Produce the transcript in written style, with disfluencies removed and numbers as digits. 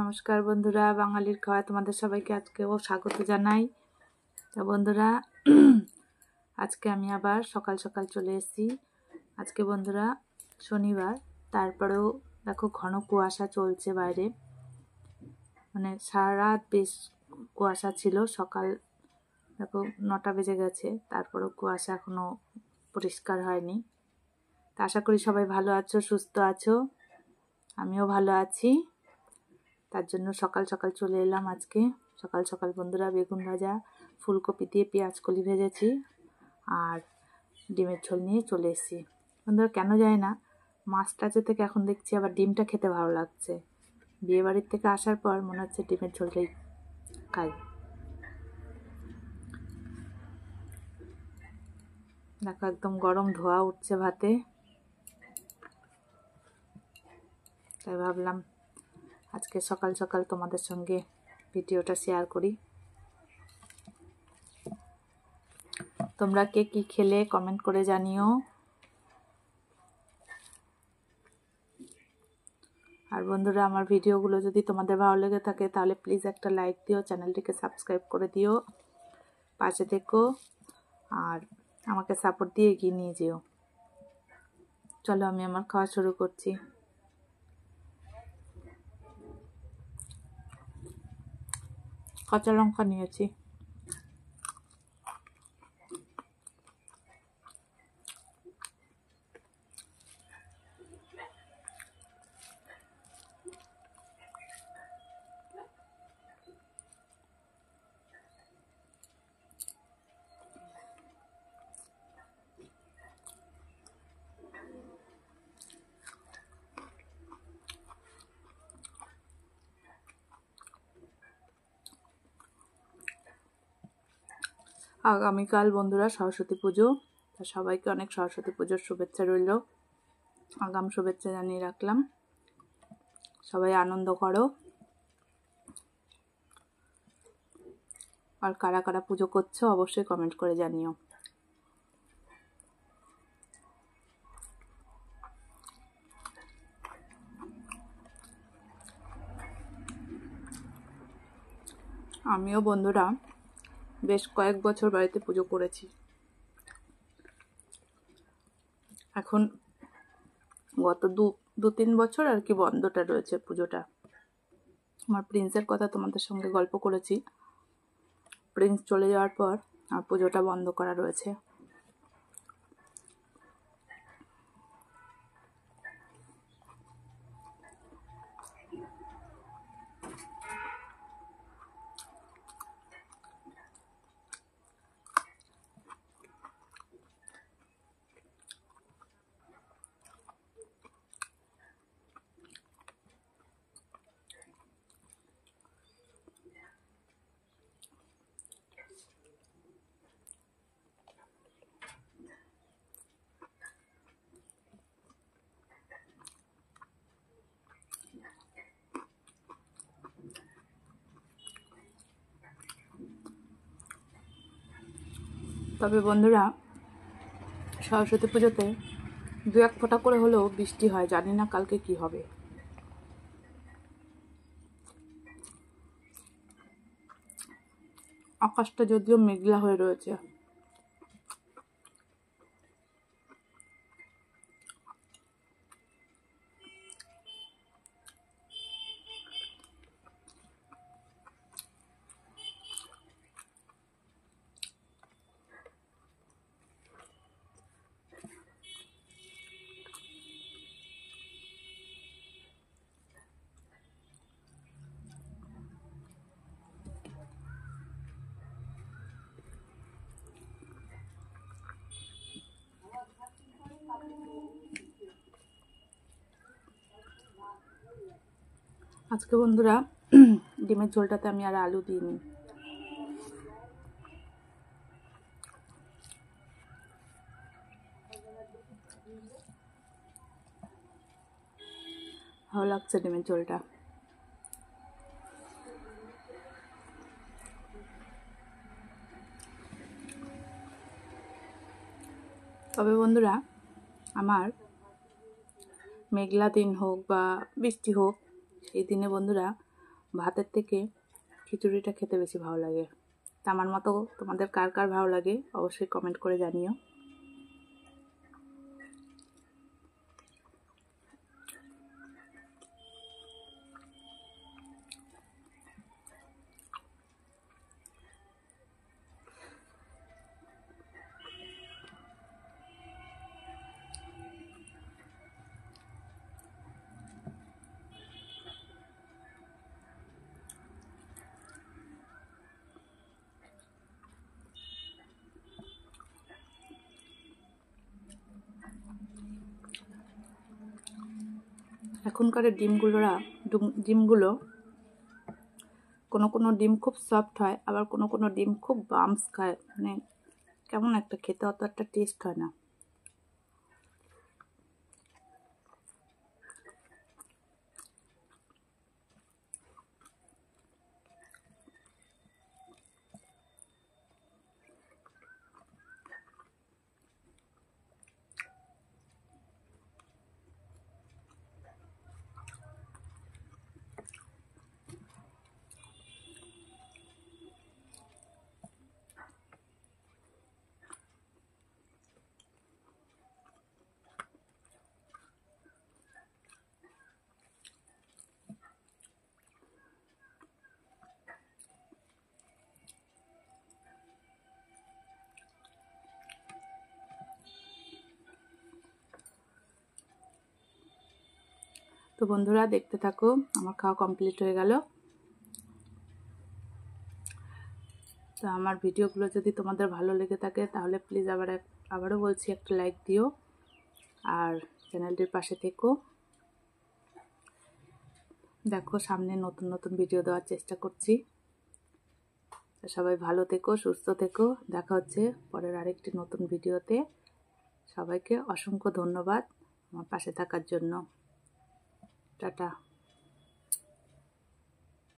নমস্কার বন্ধুরা, বাঙালির খাওয়া তোমাদের সবাইকে আজকেও স্বাগত জানাই। তো বন্ধুরা, আজকে আমি আবার সকাল সকাল চলে এসেছি। আজকে বন্ধুরা শনিবার, তারপরেও দেখো ঘন কুয়াশা চলছে বাইরে, মানে সারা রাত বেশ কুয়াশা ছিল। সকাল দেখো 9টা বেজে গেছে, তারপরেও কুয়াশা এখনো পরিষ্কার হয়নি। তা আশা করি সবাই ভালো আছো, সুস্থ আছো, আমিও ভালো আছি। তার জন্য সকাল সকাল চলে এলাম। আজকে সকাল সকাল বন্ধুরা বেগুন ভাজা, ফুলকপি দিয়ে পেঁয়াজ কলি ভেজেছি আর ডিমের ঝোল নিয়ে চলে এসেছি। বন্ধুরা কেন যায় না, মাছটা থেকে এখন দেখছি আবার ডিমটা খেতে ভালো লাগছে। বিয়ে বাড়ির থেকে আসার পর মনে হচ্ছে ডিমের ঝোলটাই খাই। দেখো একদম গরম ধোয়া উঠছে ভাতে, তাই ভাবলাম আজকে সকাল সকাল তোমাদের সঙ্গে ভিডিওটা শেয়ার করি। তোমরা কে কি খেলে কমেন্ট করে জানিও। আর বন্ধুরা, আমার ভিডিওগুলো যদি তোমাদের ভালো লেগে থাকে তাহলে প্লিজ একটা লাইক দিও, চ্যানেলটিকে সাবস্ক্রাইব করে দিও, পাশে থেকো আর আমাকে সাপোর্ট দিয়ে এগিয়ে নিয়ে যেও। চলো আমি আমার খাওয়া শুরু করছি। কাঁচা লঙ্কা নিয়েছি। আগামীকাল বন্ধুরা সরস্বতী পুজো, তা সবাইকে অনেক সরস্বতী পুজোর শুভেচ্ছা রইল, আগাম শুভেচ্ছা জানিয়ে রাখলাম। সবাই আনন্দ করো। আর কারা কারা পুজো করছো অবশ্যই কমেন্ট করে জানিও। আমিও বন্ধুরা বেশ কয়েক বছর বাড়িতে পুজো করেছি। এখন গত দু তিন বছর আর কি বন্ধটা রয়েছে পুজোটা। আমার প্রিন্সের কথা তোমাদের সঙ্গে গল্প করেছি। প্রিন্স চলে যাওয়ার পর আমার পুজোটা বন্ধ করা রয়েছে। তবে বন্ধুরা, সরস্বতী পুজোতে 2-1 ফোঁটা করে হলেও বৃষ্টি হয়, জানি না কালকে কি হবে। আকাশটা যদিও মেঘলা হয়ে রয়েছে। আজকে বন্ধুরা ডিমের ঝোলটাতে আমি আর আলু দিইনি। ভালো লাগছে ডিমের ঝোলটা। তবে বন্ধুরা, আমার মেঘলা দিন হোক বা বৃষ্টি হোক, সেই দিনে বন্ধুরা ভাতের থেকে খিচুড়িটা খেতে বেশি ভালো লাগে। তা আমার মতো তোমাদের কার কার ভালো লাগে অবশ্যই কমেন্ট করে জানিও। এখনকার ডিমগুলো কোনো ডিম খুব সফট হয়, আবার কোনো ডিম খুব বাম্পস খায়, মানে কেমন একটা খেতে অত একটা টেস্ট হয় না। তো বন্ধুরা দেখতে থাকো, আমার খাওয়া কমপ্লিট হয়ে গেল। তো আমার ভিডিওগুলো যদি তোমাদের ভালো লেগে থাকে তাহলে প্লিজ আবারও বলছি একটা লাইক দিও, আর চ্যানেলটির পাশে থেকো। দেখো সামনে নতুন নতুন ভিডিও দেওয়ার চেষ্টা করছি। সবাই ভালো থেকো, সুস্থ থেকো। দেখা হচ্ছে পরের আরেকটি নতুন ভিডিওতে। সবাইকে অসংখ্য ধন্যবাদ আমার পাশে থাকার জন্য। টাটা।